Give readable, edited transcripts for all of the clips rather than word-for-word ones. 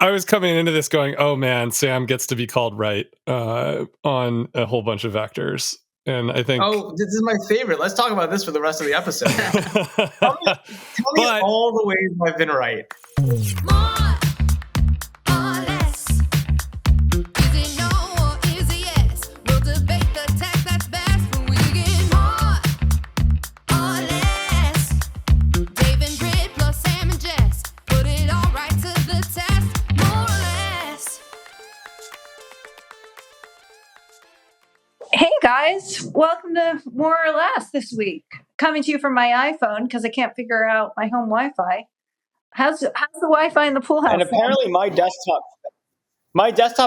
I was coming into this going, oh man, Sam gets to be called right on a whole bunch of vectors. And I think... Oh, this is my favorite. Let's talk about this for the rest of the episode. Tell me all the ways I've been right. Hey guys, welcome to More or Less this week. Coming to you from my iPhone because I can't figure out my home Wi-Fi. How's the Wi-Fi in the pool house? And apparently my desktop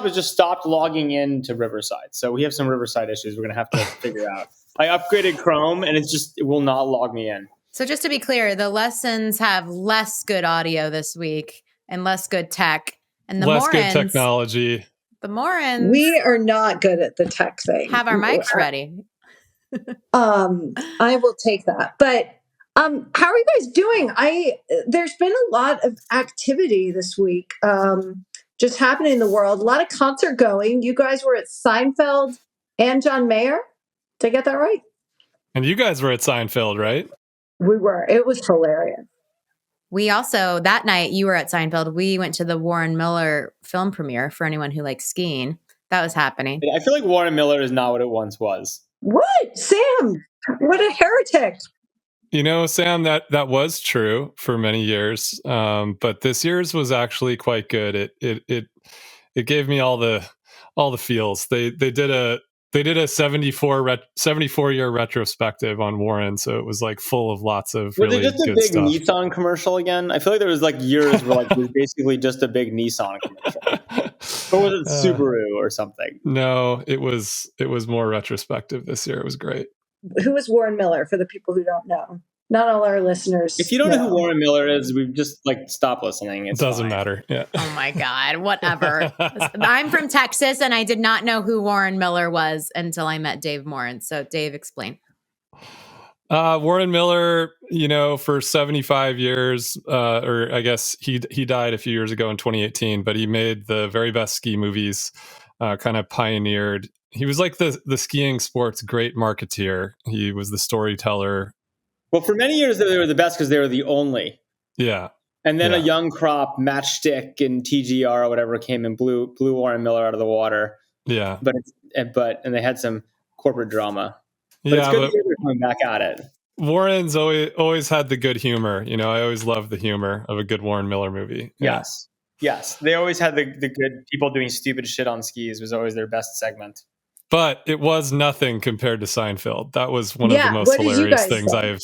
has just stopped logging in to Riverside. So we have some Riverside issues we're going to have to figure out. I upgraded Chrome and it will not log me in. So just to be clear, the lessons have less good audio this week and less good tech. And the less Morans, good technology. The Morans, we are not good at the tech thing. Have our mics ready. I will take that. But how are you guys doing? There's been a lot of activity this week, just happening in the world. A lot of concert going. You guys were at Seinfeld and John Mayer. Did I get that right? And you guys were at Seinfeld, right? We were. It was hilarious. We also, that night you were at Seinfeld, we went to the Warren Miller film premiere for anyone who likes skiing. That was happening. I feel like Warren Miller is not what it once was. What? Sam, what a heretic. You know, Sam, that was true for many years. But this year's was actually quite good. It gave me all the feels. They did a 74 year retrospective on Warren, so it was like full of lots of really good stuff. Was it just a big Nissan commercial again? I feel like there was like years where like it was basically just a big Nissan commercial. Or was it Subaru or something? No, it was more retrospective this year. It was great. Who is Warren Miller for the people who don't know? Not all our listeners. If you don't know who Warren Miller is, we've just like stop listening. It doesn't matter. Yeah. Oh my God. Whatever. I'm from Texas and I did not know who Warren Miller was until I met Dave Morin. So Dave, explain. Warren Miller, you know, for 75 years, or I guess he died a few years ago in 2018, but he made the very best ski movies, kind of pioneered. He was like the skiing sport's great marketeer. He was the storyteller. Well, for many years they were the best because they were the only. Yeah. And then a young crop, Matchstick and TGR or whatever came and blew Warren Miller out of the water. Yeah. But they had some corporate drama. But it's good to hear they're coming back at it. Warren's always had the good humor. You know, I always loved the humor of a good Warren Miller movie. Yeah. Yes. They always had the good people doing stupid shit on skis was always their best segment. But it was nothing compared to Seinfeld. That was one of the most hilarious things I have.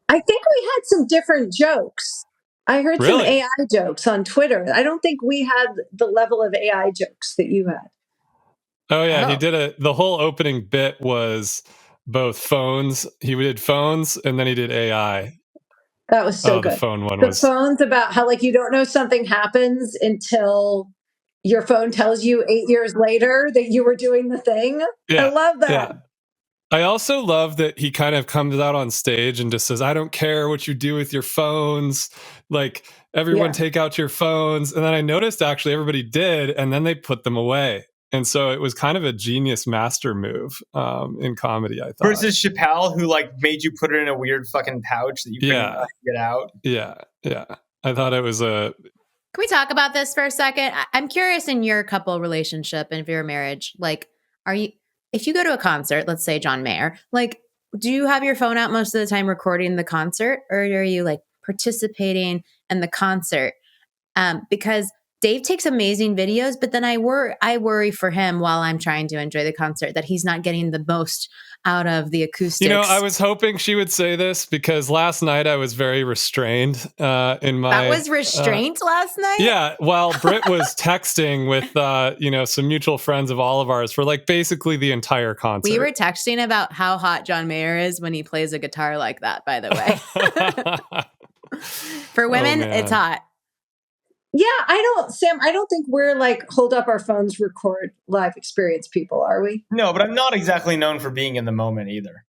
I think we had some different jokes. I heard some AI jokes on Twitter. I don't think we had the level of AI jokes that you had. Oh yeah, he did the whole opening bit was both phones. He did phones and then he did AI. That was so good. The phone one was phones about how like you don't know something happens until your phone tells you 8 years later that you were doing the thing. Yeah, I love that. Yeah. I also love that he kind of comes out on stage and just says, I don't care what you do with your phones. Like, everyone take out your phones. And then I noticed actually everybody did, and then they put them away. And so it was kind of a genius master move in comedy, I thought. Versus Chappelle, who like made you put it in a weird fucking pouch that you couldn't get out. Yeah. I thought it was a... Can we talk about this for a second? I'm curious in your couple relationship and if your marriage, like, if you go to a concert, let's say John Mayer, like, do you have your phone out most of the time recording the concert, or are you like participating in the concert? Because Dave takes amazing videos, but then I worry for him while I'm trying to enjoy the concert that he's not getting the most out of the acoustics. You know, I was hoping she would say this because last night I was very restrained in my... That was restraint last night? Yeah, while Britt was texting with, some mutual friends of all of ours for like basically the entire concert. We were texting about how hot John Mayer is when he plays a guitar like that, by the way. For women, it's hot. Yeah, Sam, I don't think we're like hold up our phones, record live experience people, are we? No, but I'm not exactly known for being in the moment either.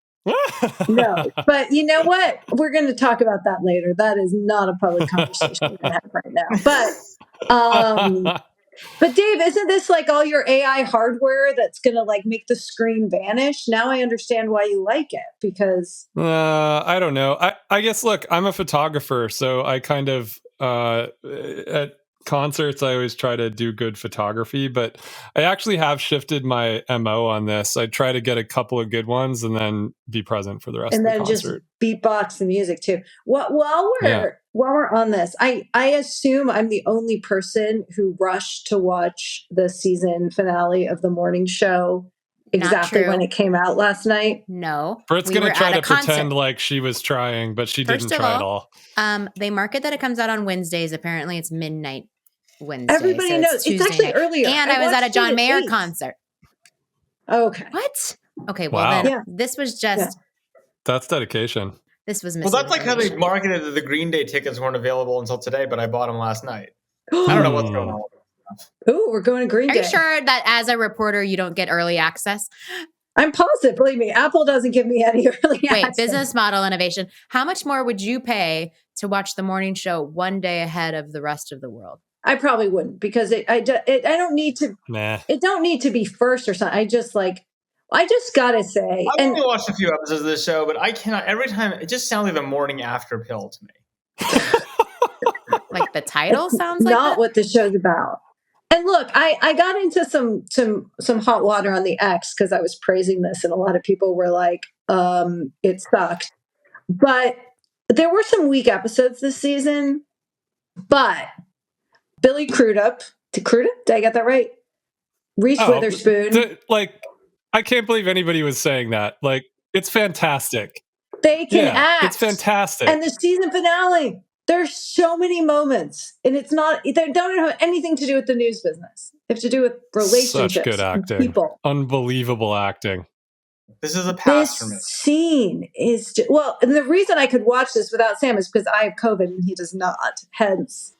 No, but you know what? We're going to talk about that later. That is not a public conversation we're going to have right now. But But Dave, isn't this like all your AI hardware that's going to like make the screen vanish? Now I understand why you like it, because I don't know. I guess, look, I'm a photographer, so I kind of at concerts I always try to do good photography, but I actually have shifted my MO on this. I try to get a couple of good ones and then be present for the rest of the concert. Just beatbox the music too. While we're on this, I assume I'm the only person who rushed to watch the season finale of the morning show exactly when it came out last night. No. Britt's going to try to pretend like she was trying, but she didn't try at all. They market that it comes out on Wednesdays. Apparently it's midnight Wednesday. Everybody knows. It's actually earlier. And I was at a John Mayer concert. Okay. What? Okay, well then this was just... That's dedication. This was Well, that's like how they marketed that the Green Day tickets weren't available until today, but I bought them last night. I don't know what's going on. Oh, we're going to Green Day. Are you sure that as a reporter you don't get early access? I'm positive. Believe me, Apple doesn't give me any early access. Wait, business model innovation. How much more would you pay to watch the morning show one day ahead of the rest of the world? I probably wouldn't, because I don't need to. Nah. It don't need to be first or something. I just gotta say. I've only watched a few episodes of this show, but I cannot. Every time it just sounds like the morning after pill to me. Like the title sounds like not what the show's about. And look, I got into some hot water on the X because I was praising this, and a lot of people were like, it sucked. But there were some weak episodes this season. But Billy Crudup, did I get that right? Reese Witherspoon. I can't believe anybody was saying that. Like, it's fantastic. They can act. It's fantastic. And the season finale, there's so many moments, and they don't have anything to do with the news business. They have to do with relationships. Such good acting. People. Unbelievable acting. This is a pass for me. This scene is and the reason I could watch this without Sam is because I have COVID and he does not. Hence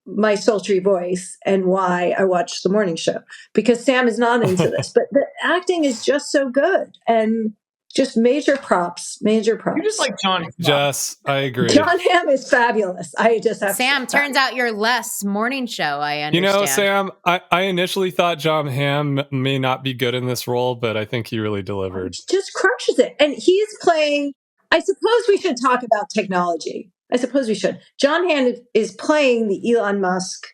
my sultry voice and why I watch the morning show, because Sam is not into this. But the acting is just so good, and just major props. You just like John Hamm. Jess, I agree. John Hamm is fabulous. I just have Sam, turns out you're less morning show, I understand. Sam, I initially thought John Hamm may not be good in this role, but I think he really delivered. Just crushes it. And he's playing, I suppose we should talk about technology. I suppose we should. John Hamm is playing the Elon Musk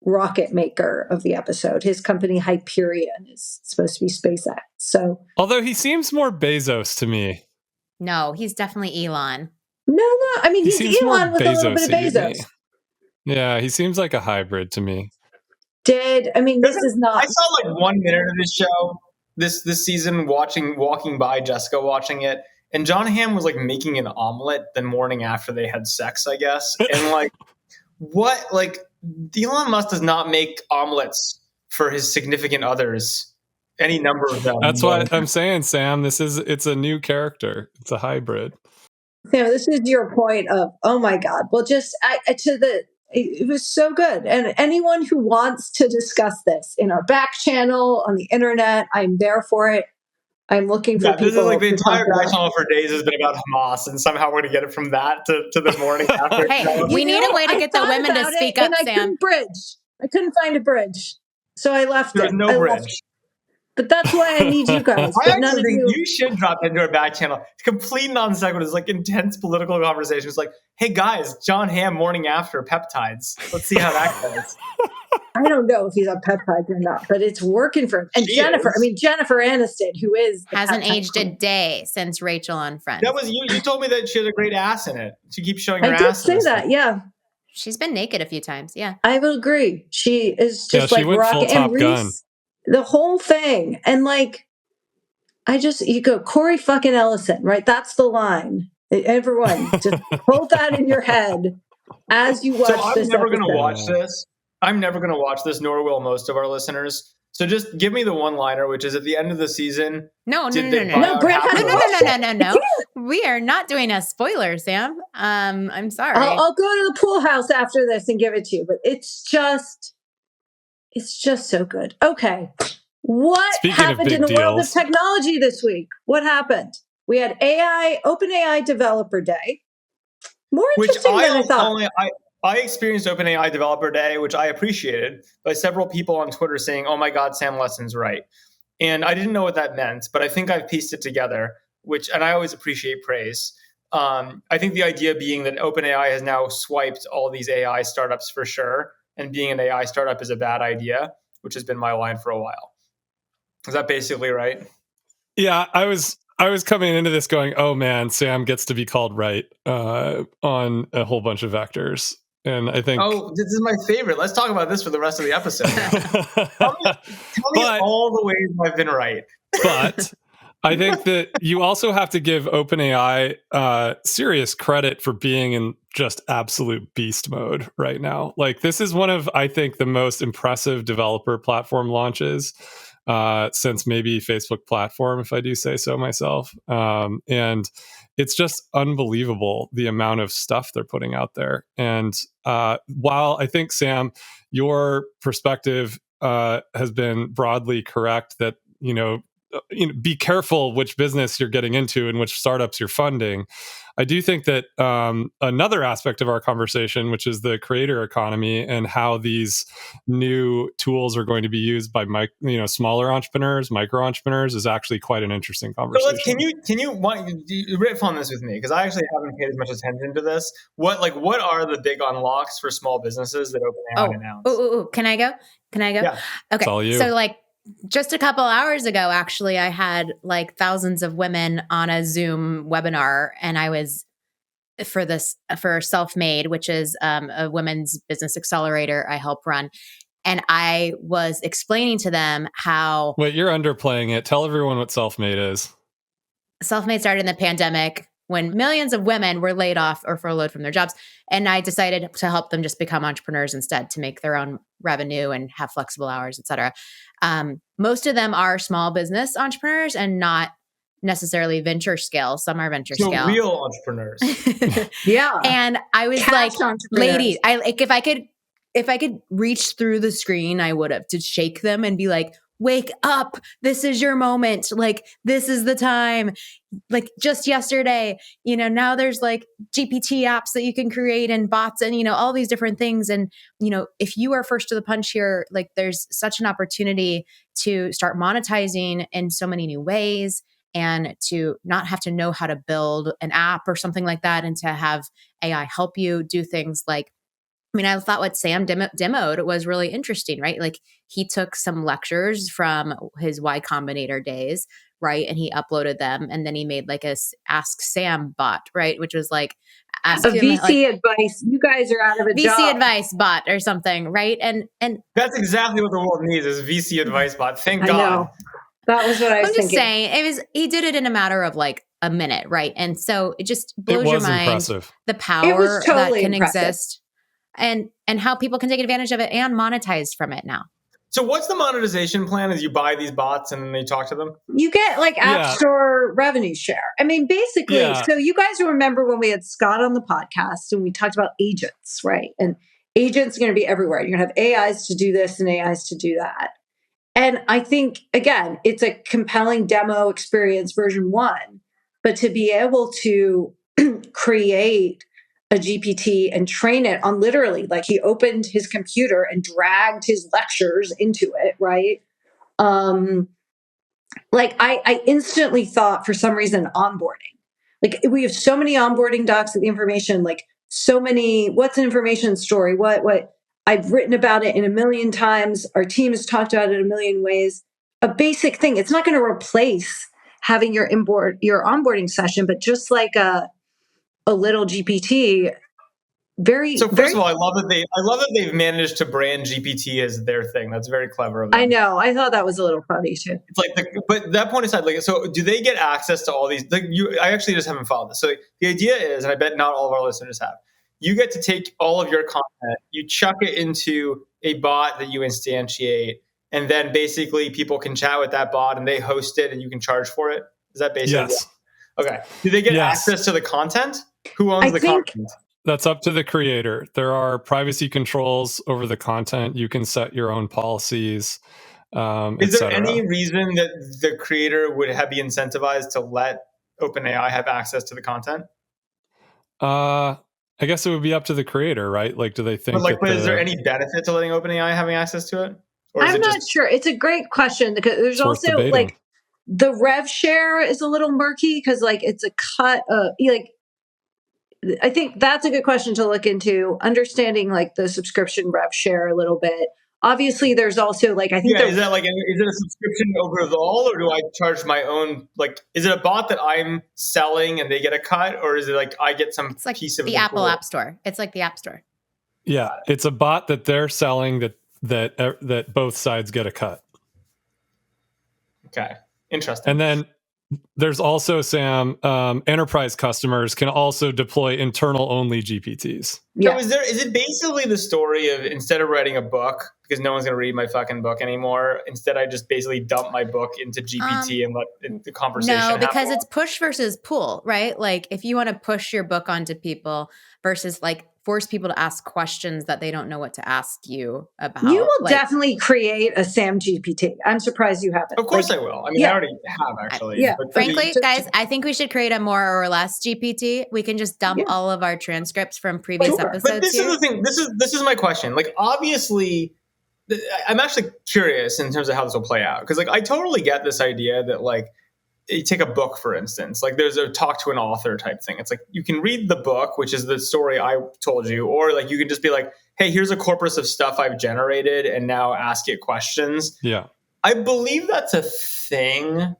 rocket maker of the episode. His company Hyperion is supposed to be SpaceX. So, although he seems more Bezos to me. No, he's definitely Elon. No. I mean, he's Elon with a little bit of Bezos. Yeah, he seems like a hybrid to me. This is not. I saw like 1 minute of this show this season, walking by Jessica watching it, and John Hamm was like making an omelet the morning after they had sex, I guess. And like, what? Like, Elon Musk does not make omelets for his significant others. Any number of them. That's what I'm saying, Sam. It's a new character. It's a hybrid. Sam, this is your point of, oh my God. Well, it was so good. And anyone who wants to discuss this in our back channel, on the internet, I'm there for it. I'm looking for people. This is like the entire back channel for days has been about Hamas, and somehow we're going to get it from that to the morning after. Hey, we need a way to get the women to speak up, Sam. I couldn't find a bridge. So I left There's no bridge. But that's why I need you guys. I actually think you should drop into our back channel. Complete non sequiturs, like intense political conversations. Like, hey guys, John Hamm morning after peptides. Let's see how that goes. I don't know if he's on peptides or not, but it's working for him. And Jennifer Aniston, who hasn't aged a day since Rachel on Friends. That was you. You told me that she had a great ass in it. She keeps showing her ass. I did say that, yeah. She's been naked a few times, yeah. I will agree. She is just like rocking. And Reese, the whole thing. And like, you go, Corey fucking Ellison, right? That's the line. Everyone, just hold that in your head as you watch this. I'm never going to watch this. I'm never going to watch this, nor will most of our listeners. So just give me the one-liner, which is at the end of the season. No. We are not doing a spoiler, Sam. I'm sorry. I'll go to the pool house after this and give it to you. But it's just so good. Okay. What happened in the world of technology this week? What happened? We had OpenAI Developer Day. More interesting than I thought. I experienced OpenAI Developer Day, which I appreciated, by several people on Twitter saying, "Oh my God, Sam Lesson's right." And I didn't know what that meant, but I think I've pieced it together, and I always appreciate praise. I think the idea being that OpenAI has now swiped all these AI startups for sure, and being an AI startup is a bad idea, which has been my line for a while. Is that basically right? Yeah, I was coming into this going, oh man, Sam gets to be called right on a whole bunch of vectors. And I think, oh, this is my favorite. Let's talk about this for the rest of the episode. tell me all the ways I've been right. But I think that you also have to give OpenAI serious credit for being in just absolute beast mode right now. Like, this is one of, I think, the most impressive developer platform launches since maybe Facebook platform, if I do say so myself. And it's just unbelievable the amount of stuff they're putting out there. And while I think, Sam, your perspective has been broadly correct that, be careful which business you're getting into and which startups you're funding. I do think that another aspect of our conversation, which is the creator economy and how these new tools are going to be used by smaller entrepreneurs, micro entrepreneurs, is actually quite an interesting conversation. So can you riff on this with me, because I actually haven't paid as much attention to this. What are the big unlocks for small businesses that OpenAI announced? Can I go? Yeah. Okay. It's all you. So just a couple hours ago, actually, I had thousands of women on a Zoom webinar, and I was for Self-Made, which is a women's business accelerator I help run. And I was explaining to them how... Wait, you're underplaying it. Tell everyone what Self-Made is. Self-Made started in the pandemic when millions of women were laid off or furloughed from their jobs. And I decided to help them just become entrepreneurs instead, to make their own revenue and have flexible hours, et cetera. Most of them are small business entrepreneurs and not necessarily venture scale. Some are venture scale. Real entrepreneurs. Yeah. And I was Cash like, ladies, if I could reach through the screen, I would have, to shake them and be like, wake up. This is your moment. This is the time. Just yesterday, now there's GPT apps that you can create and bots and, all these different things. And, if you are first to the punch here, there's such an opportunity to start monetizing in so many new ways, and to not have to know how to build an app or something like that, and to have AI help you do things I thought what Sam demoed was really interesting, right? He took some lectures from his Y Combinator days, right? And he uploaded them, and then he made a Ask Sam bot, right? Which was ask a him, VC advice. You guys are out of a VC job. advice bot or something, right? And that's exactly what the world needs, is VC advice bot. Thank God. I know. That was what I was I'm just saying, he did it in a matter of a minute, right? And so it just blows your mind, impressive. The power totally that can impressive. exist. And how people can take advantage of it and monetize from it now. So what's the monetization plan? Is you buy these bots and then you talk to them? You get App Store revenue share. Basically, So you guys remember when we had Scott on the podcast and we talked about agents, right? And agents are going to be everywhere. You're going to have AIs to do this and AIs to do that. And I think, again, it's a compelling demo experience, version 1. But to be able to create a GPT and train it on literally, he opened his computer and dragged his lectures into it, right? I instantly thought, for some reason, onboarding. We have so many onboarding docs of the information, so many, what's an information story? What I've written about it in a million times. Our team has talked about it in a million ways. A basic thing. It's not going to replace having your onboarding session, but just a little GPT. So first of all, I love that they've managed to brand GPT as their thing. That's very clever of them. I know. I thought that was a little funny too. It's but that point aside, so do they get access to all these? I actually just haven't followed this. So the idea is, and I bet not all of our listeners have, you get to take all of your content, you chuck it into a bot that you instantiate, and then basically people can chat with that bot and they host it and you can charge for it. Is that basically? Yes. Okay. Do they get access to the content? Who owns the content? That's up to the creator. There are privacy controls over the content. You can set your own policies. Is there any reason that the creator would be incentivized to let OpenAI have access to the content? I guess it would be up to the creator, right? Like, do they think but is there any benefit to letting OpenAI having access to it? Or is I'm it not just sure. It's a great question because there's it's worth also debating? like the rev share is a little murky because like it's a cut of like I think that's a good question to look into, understanding like the subscription rev share a little bit. Obviously, there's also like I think is that like is it a subscription overall, or do I charge my own? Like, is it a bot that I'm selling and they get a cut, or is it like I get some It's like piece of the Apple App Store. It's like the App Store. Yeah, it's a bot that they're selling that both sides get a cut. Okay, interesting. And then there's also, Sam, enterprise customers can also deploy internal only GPTs. Yeah. So is it basically the story of instead of writing a book, because no one's going to read my fucking book anymore, instead I just basically dump my book into GPT and let the conversation No, because happen? it's push versus pull, right? Like if you want to push your book onto people versus like force people to ask questions that they don't know what to ask you about. You will like, definitely create a Sam GPT. I'm surprised you haven't. Of course Like, I will. I mean, I already have actually. yeah. But frankly, guys, I think we should create a more or less GPT. We can just dump all of our transcripts from previous episodes. But this here. is the thing. This is my question. Like, obviously, I'm actually curious in terms of how this will play out, because like I totally get this idea that like you take a book, for instance, like there's a talk to an author type thing. It's like you can read the book, which is the story I told you, or like you can just be like, hey, here's a corpus of stuff I've generated and now ask it questions. Yeah. I believe that's a thing,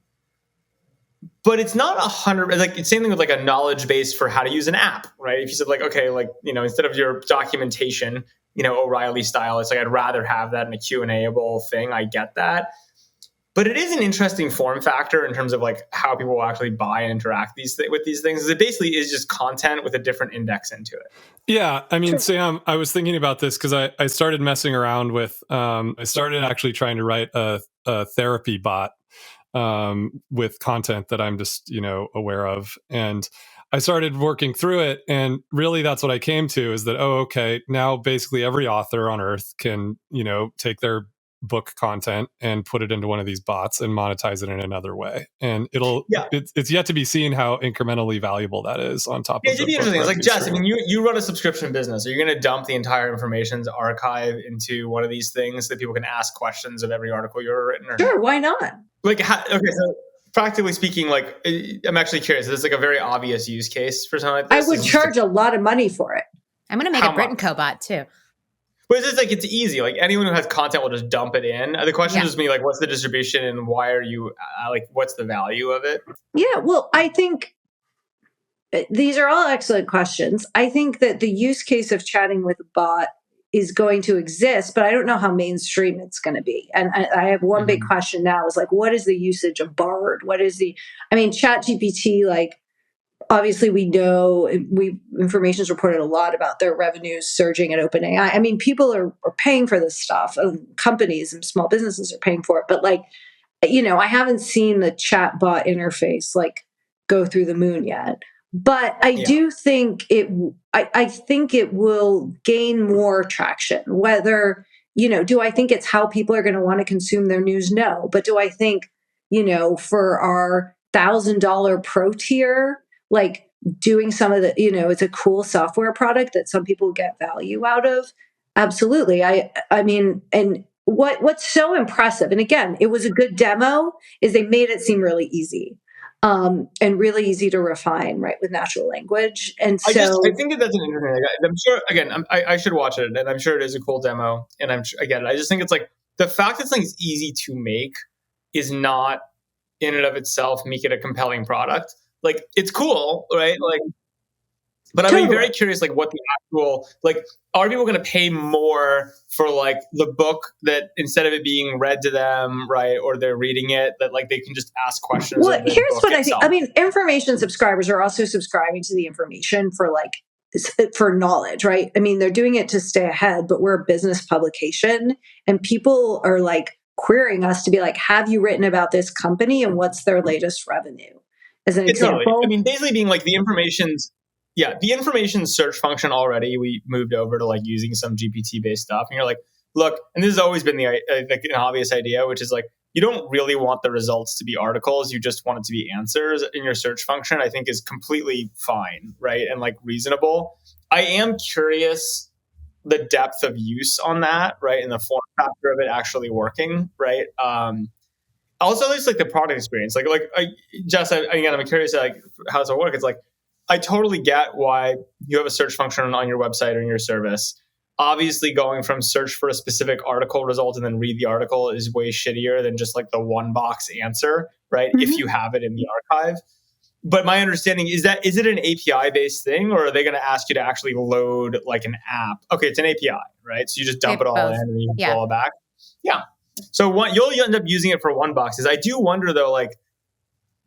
but it's not 100. Like it's same thing with like a knowledge base for how to use an app, right? If you said like, okay, like, you know, instead of your documentation, you know, O'Reilly style, it's like I'd rather have that in a Q&A-able thing. I get that. But it is an interesting form factor in terms of like how people will actually buy and interact with these things. It basically is just content with a different index into it. Yeah. I mean, Sam, I was thinking about this because I started messing around with, I started actually trying to write a therapy bot with content that I'm just, you know, aware of. And I started working through it. And really that's what I came to is that, oh, okay, now basically every author on earth can, you know, take their book content and put it into one of these bots and monetize it in another way. And it's yet to be seen how incrementally valuable that is on top of it should be interesting. It's like, Jess, I mean, you run a subscription business. Are you going to dump the entire information's archive into one of these things that people can ask questions of every article you've written? Sure, why not? Like, okay, so practically speaking, like, I'm actually curious. Is this like a very obvious use case for something like this? I would charge a lot of money for it. I'm going to make a Brit & Co bot too. But it's just like, it's easy. Like anyone who has content will just dump it in. The question is me, like, what's the distribution and why are you like, what's the value of it? Yeah, well, I think these are all excellent questions. I think that the use case of chatting with a bot is going to exist, but I don't know how mainstream it's going to be. And I have one big question now is like, what is the usage of Bard? ChatGPT, like, obviously, we know information's reported a lot about their revenues surging at OpenAI. I mean, people are paying for this stuff. Companies and small businesses are paying for it. But like, you know, I haven't seen the chat bot interface like go through the moon yet. But I do think I think it will gain more traction. Whether, you know, do I think it's how people are going to want to consume their news? No. But do I think, you know, for our $1,000 pro tier, like doing some of the, you know, it's a cool software product that some people get value out of. Absolutely. I mean, and what's so impressive, and again, it was a good demo, is they made it seem really easy and really easy to refine, right, with natural language. And so I think that's an interesting. I'm sure, again, I should watch it, and I'm sure it is a cool demo. And I just think it's like the fact that something's easy to make is not in and of itself make it a compelling product. Like, it's cool, right? Like, but I'm very curious, like, what the actual, like, are people going to pay more for like the book that instead of it being read to them, right, or they're reading it, that like they can just ask questions? Well, here's what I think. I mean, information subscribers are also subscribing to the information for like for knowledge, right? I mean, they're doing it to stay ahead, but we're a business publication, and people are like querying us to be like, have you written about this company and what's their latest revenue? As an example. Totally. I mean, basically being like the information search function already, we moved over to like using some GPT based stuff. And you're like, look, and this has always been like an obvious idea, which is like, you don't really want the results to be articles. You just want it to be answers in your search function. I think is completely fine, right? And like reasonable. I am curious the depth of use on that, right? And the form factor of it actually working, right? Also, there's like the product experience. Jess, again, I'm curious, like, how does it work? It's like, I totally get why you have a search function on your website or in your service. Obviously, going from search for a specific article result and then read the article is way shittier than just like the one box answer, right? If you have it in the archive. But my understanding is it an API based thing, or are they going to ask you to actually load like an app? Okay, it's an API, right? So you just dump it all in and you can pull it back. Yeah. So you'll end up using it for one boxes. I do wonder though, like,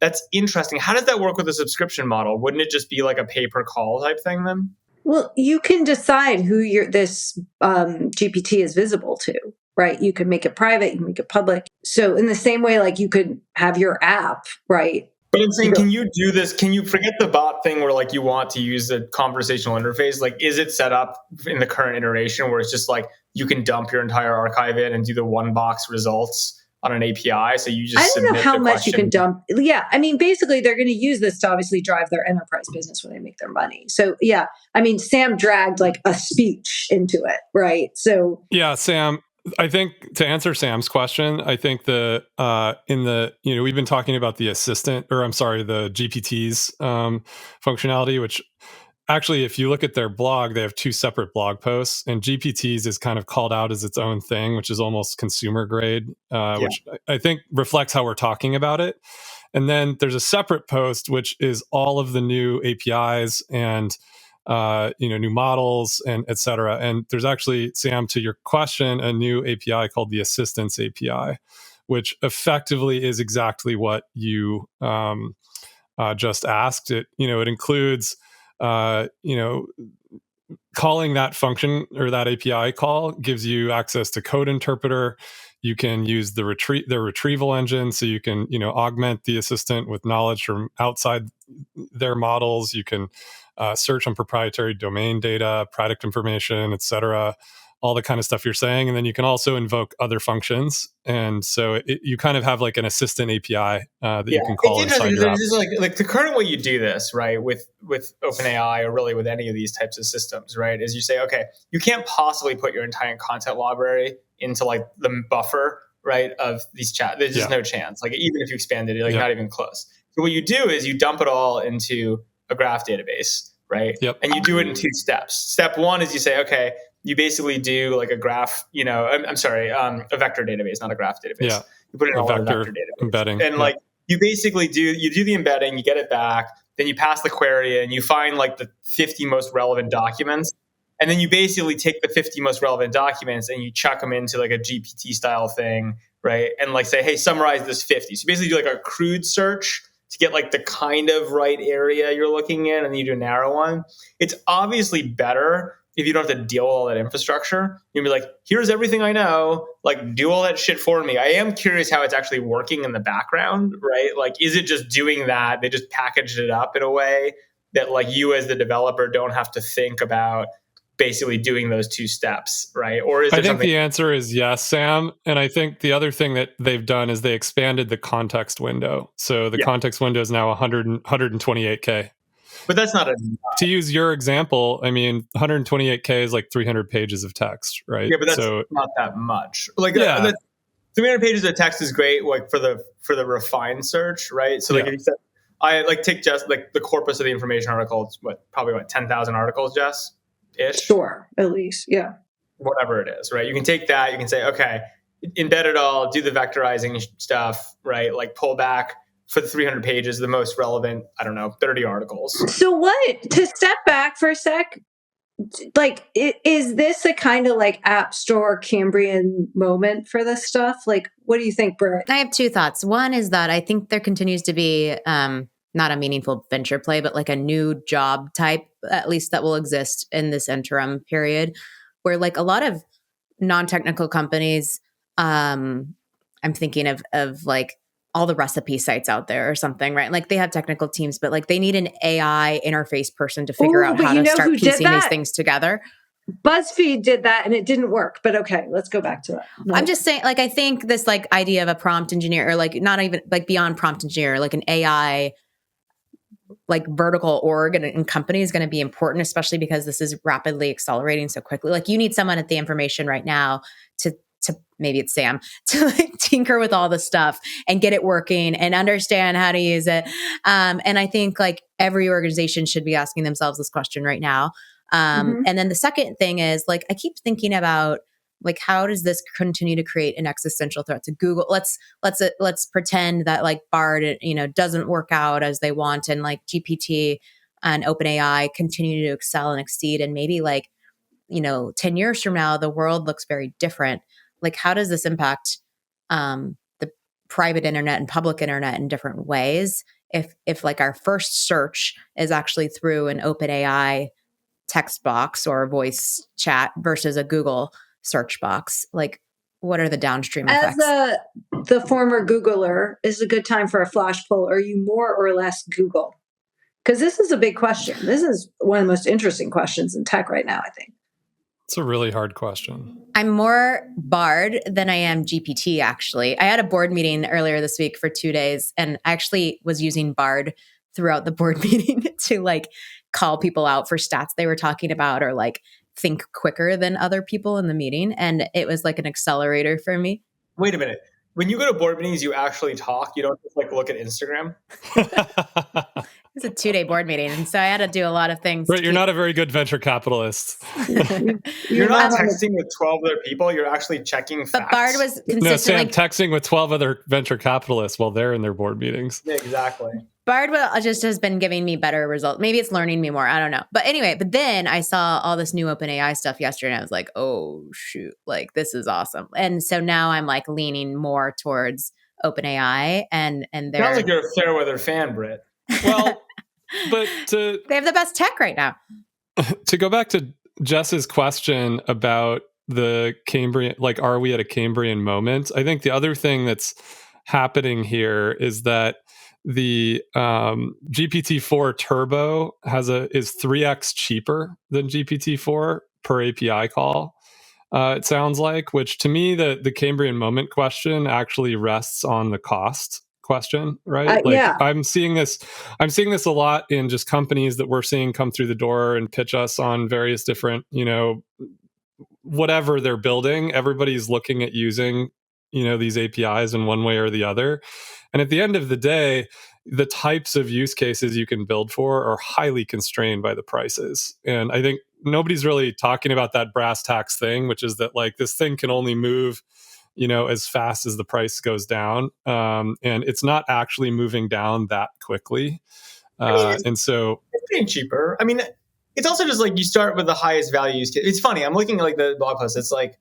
that's interesting. How does that work with a subscription model? Wouldn't it just be like a pay per call type thing then? Well, you can decide who this GPT is visible to, right? You can make it private, you can make it public. So in the same way, like you could have your app, right? But I'm saying, can you do this? Can you forget the bot thing where like you want to use the conversational interface? Like, is it set up in the current iteration where it's just like you can dump your entire archive in and do the one box results on an API? So you just I don't know how much you can dump. Yeah, I mean, basically, they're going to use this to obviously drive their enterprise business when they make their money. So yeah, I mean, Sam dragged like a speech into it, right? So yeah, Sam. I think to answer Sam's question, I think we've been talking about the the GPT's functionality, which actually, if you look at their blog, they have two separate blog posts, and GPT's is kind of called out as its own thing, which is almost consumer grade, which I think reflects how we're talking about it. And then there's a separate post, which is all of the new APIs and new models and et cetera. And there's actually, Sam, to your question, a new API called the Assistance API, which effectively is exactly what you just asked. It includes, calling that function or that API call gives you access to code interpreter. You can use the retrieval engine, so you can augment the assistant with knowledge from outside their models. You can search on proprietary domain data, product information, etc., all the kind of stuff you're saying. And then you can also invoke other functions. And so you kind of have like an assistant API that you can call inside your app. Like the current way you do this, right, with OpenAI or really with any of these types of systems, right, is you say, okay, you can't possibly put your entire content library into like the buffer, right, of these chat. There's just no chance. Like even if you expanded it, like not even close. So what you do is you dump it all into a graph database, right? Yep. And you do it in two steps. Step one is you say, okay, you basically do like a graph, a vector database, not a graph database. Yeah. You put it in a vector database. Embedding. And like you basically you do the embedding, you get it back, then you pass the query and you find like the 50 most relevant documents. And then you basically take the 50 most relevant documents and you chuck them into like a GPT style thing, right? And like say, hey, summarize this 50. So you basically do like a crude search to get like the kind of right area you're looking in, and then you do a narrow one. It's obviously better if you don't have to deal with all that infrastructure. You'll be like, here's everything I know, like do all that shit for me. I am curious how it's actually working in the background, right? Like, is it just doing that? They just packaged it up in a way that like you as the developer don't have to think about basically doing those two steps, right? Or is there I think the answer is yes, Sam. And I think the other thing that they've done is they expanded the context window. So the context window is now 128K. But that's not to use your example, I mean, 128K is like 300 pages of text, right? Yeah, but that's not that much. Like 300 pages of text is great, like for the refined search, right? So like if you said, I like take just like the corpus of the information article, it's probably 10,000 articles, Jess? Ish. Sure, at least, yeah. Whatever it is, right? You can take that, you can say, okay, embed it all, do the vectorizing stuff, right? Like pull back for the 300 pages, the most relevant, 30 articles. So to step back for a sec, like, is this a kind of like App Store Cambrian moment for this stuff? Like, what do you think, Britt? I have two thoughts. One is that I think there continues to be not a meaningful venture play, but like a new job type, at least that will exist in this interim period, where like a lot of non-technical companies, I'm thinking of like all the recipe sites out there or something, right? Like they have technical teams, but like they need an AI interface person to figure out how to start piecing these things together. BuzzFeed did that and it didn't work, but okay, let's go back to that. No. I'm just saying, like, I think this like idea of a prompt engineer, or like not even like beyond prompt engineer, like an AI like vertical org and company is going to be important, especially because this is rapidly accelerating so quickly. Like you need someone at the information right now to maybe it's Sam to like tinker with all the stuff and get it working and understand how to use it. And I think like every organization should be asking themselves this question right now. And then the second thing is like, I keep thinking about like, how does this continue to create an existential threat to Google? Let's pretend that like Bard, doesn't work out as they want, and like GPT and OpenAI continue to excel and exceed, and maybe like 10 years from now the world looks very different. Like, how does this impact the private internet and public internet in different ways? If like our first search is actually through an OpenAI text box or voice chat versus a Google search box, like what are the downstream effects? As the former Googler, is a good time for a flash poll. Are you more or less Google? Because this is a big question. This is one of the most interesting questions in tech right now, I think. It's a really hard question. I'm more Bard than I am GPT, actually. I had a board meeting earlier this week for 2 days, and I actually was using Bard throughout the board meeting to like call people out for stats they were talking about, or like think quicker than other people in the meeting. And it was like an accelerator for me. Wait a minute. When you go to board meetings, you actually talk. You don't just like look at Instagram. It was a 2-day board meeting, and so I had to do a lot of things. Right, you're not a very good venture capitalist. You're not texting with 12 other people. You're actually checking facts. But Bard was consistently... No, Sam, texting with 12 other venture capitalists while they're in their board meetings. Yeah, exactly. Bard just has been giving me better results. Maybe it's learning me more. I don't know. But anyway, then I saw all this new OpenAI stuff yesterday, and I was like, oh, shoot, like this is awesome. And so now I'm like leaning more towards OpenAI, and they're... Sounds like you're a Fairweather fan, Britt. Well, but they have the best tech right now. To go back to Jess's question about the Cambrian, like, are we at a Cambrian moment? I think the other thing that's happening here is that the GPT-4 Turbo is 3x cheaper than GPT-4 per API call. It sounds like, which to me, the Cambrian moment question actually rests on the cost question, right? Yeah. I'm seeing this a lot in just companies that we're seeing come through the door and pitch us on various different, whatever they're building. Everybody's looking at using, these APIs in one way or the other. And at the end of the day, the types of use cases you can build for are highly constrained by the prices. And I think nobody's really talking about that brass tacks thing, which is that like this thing can only move as fast as the price goes down. And it's not actually moving down that quickly. And so it's getting cheaper. I mean, it's also just like you start with the highest value use case. It's funny. I'm looking at like the blog post. It's like,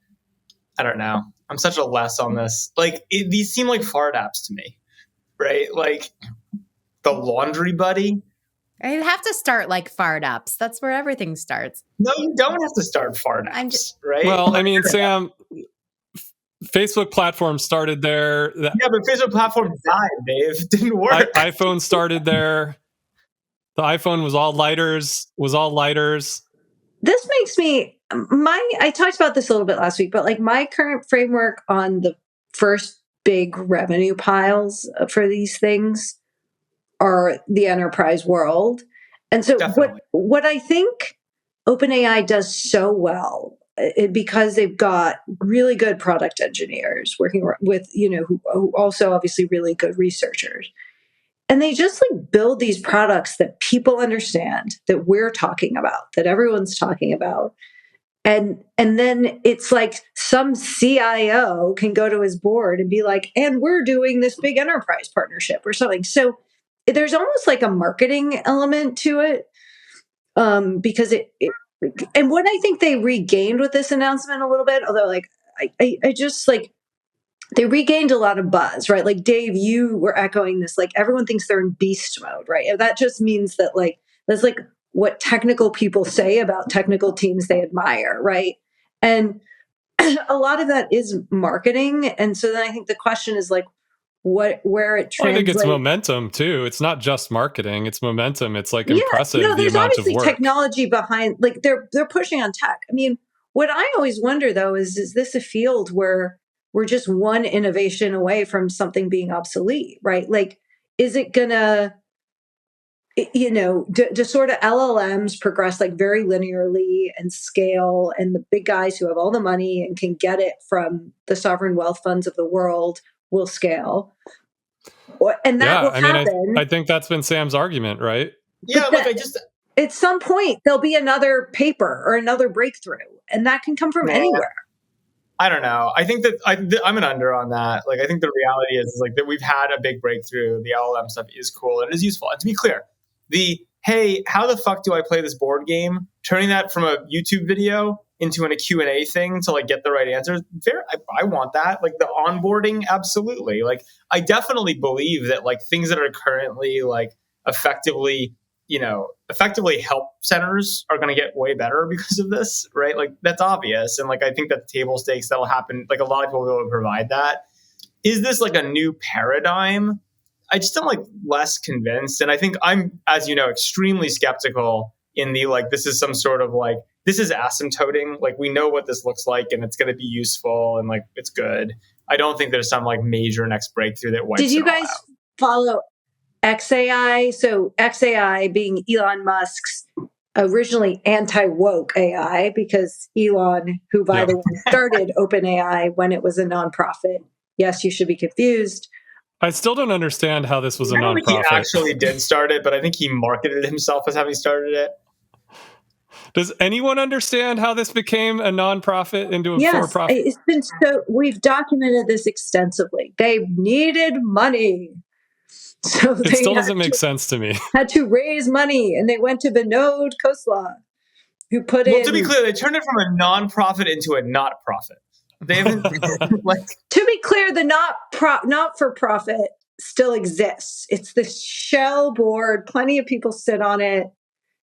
I don't know. I'm such a less on this. Like these seem like fart apps to me, right? Like the Laundry Buddy. I have to start like fart apps. That's where everything starts. No, you don't have to start fart apps, right? Well, I mean, Sam, Facebook platform started there. Yeah, but Facebook platform died, Dave. It didn't work. iPhone started there. The iPhone was all lighters. This makes me, I talked about this a little bit last week, but like my current framework on the first big revenue piles for these things are the enterprise world. And so what I think OpenAI does so well, because they've got really good product engineers working with, who also obviously really good researchers. And they just like build these products that people understand, that we're talking about, that everyone's talking about. And then it's like some CIO can go to his board and be like, and we're doing this big enterprise partnership or something. So there's almost like a marketing element to it, because and what I think they regained with this announcement a little bit, although like I just like, they regained a lot of buzz, right? Like Dave, you were echoing this, like everyone thinks they're in beast mode, right? And that just means that like, that's like what technical people say about technical teams they admire, right? And a lot of that is marketing. And so then I think the question is like, where it translates. Well, I think it's momentum too. It's not just marketing; it's momentum. It's like impressive the there's amount of obviously work. Technology behind, like they're pushing on tech. I mean, what I always wonder though is this a field where we're just one innovation away from something being obsolete, right? Like, is it gonna? do sort of LLMs progress like very linearly and scale, and the big guys who have all the money and can get it from the sovereign wealth funds of the world will scale. And that will happen. I think that's been Sam's argument, right? Yeah, at some point there'll be another paper or another breakthrough, and that can come from anywhere. I don't know. I think that I'm an under on that. Like, I think the reality is like that we've had a big breakthrough. The LLM stuff is cool and it is useful. And to be clear, hey, how the fuck do I play this board game? Turning that from a YouTube video into a Q&A thing to like get the right answers. I want that. Like the onboarding, absolutely. Like I definitely believe that like things that are currently like effectively help centers are going to get way better because of this, right? Like that's obvious. And like, I think that the table stakes that'll happen, like a lot of people will provide that. Is this like a new paradigm? I just am like less convinced. And I think I'm, as you know, extremely skeptical in the, like, this is some sort of like, this is asymptoting. Like we know what this looks like and it's going to be useful and like, it's good. I don't think there's some like major next breakthrough that wipes it all out. Did you guys follow XAI? So XAI being Elon Musk's originally anti-woke AI, because Elon, who by the way started OpenAI when it was a nonprofit. Yes, you should be confused. I still don't understand how this was a nonprofit. He actually did start it, but I think he marketed himself as having started it. Does anyone understand how this became a nonprofit into a for-profit? It's been we've documented this extensively. They needed money. So it still doesn't make sense to me. Had to raise money, and they went to Vinod Khosla, who put in. Well, to be clear, they turned it from a nonprofit into a not-profit. They haven't like. To be clear, the not-for-profit still exists. It's this shell board. Plenty of people sit on it.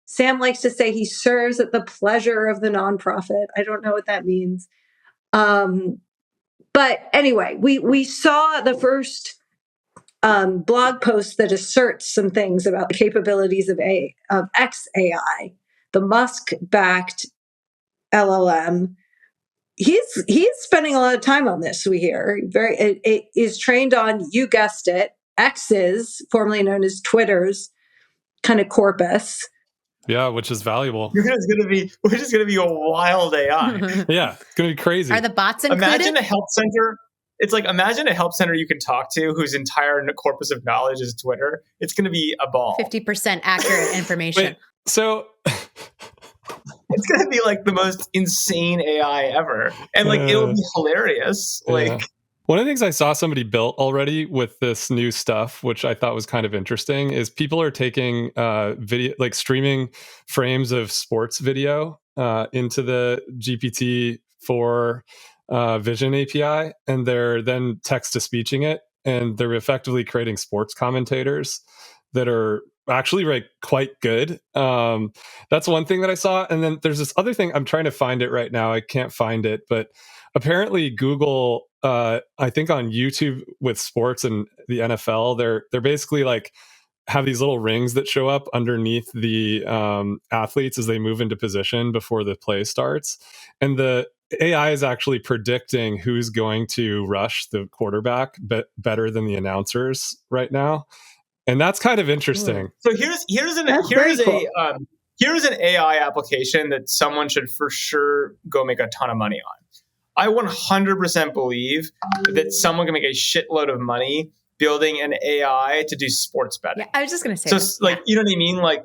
Sam likes to say he serves at the pleasure of the nonprofit. I don't know what that means. But anyway, we saw the first blog post that asserts some things about the capabilities of XAI, the Musk-backed LLM. He's spending a lot of time on this. We hear it is trained on, you guessed it, X's, formerly known as Twitter's kind of corpus. Yeah, which is valuable. Which is going to be a wild AI. Yeah, it's going to be crazy. Are the bots included? Imagine a help center. It's like, imagine a help center you can talk to whose entire corpus of knowledge is Twitter. It's going to be a ball. 50% accurate information. Wait, so it's going to be like the most insane AI ever. And like, it'll be hilarious. Like, one of the things I saw somebody built already with this new stuff, which I thought was kind of interesting, is people are taking video, like streaming frames of sports video into the GPT-4 Vision API, and they're then text-to-speeching it, and they're effectively creating sports commentators that are actually like quite good. That's one thing that I saw. And then there's this other thing. I'm trying to find it right now. I can't find it, but apparently Google, I think on YouTube with sports and the NFL, they're basically like have these little rings that show up underneath the athletes as they move into position before the play starts. And the AI is actually predicting who's going to rush the quarterback better than the announcers right now. And that's kind of interesting. So here's an AI application that someone should for sure go make a ton of money on. I 100% believe that someone can make a shitload of money building an AI to do sports betting. Yeah, I was just going to say. So, like, you know what I mean? Like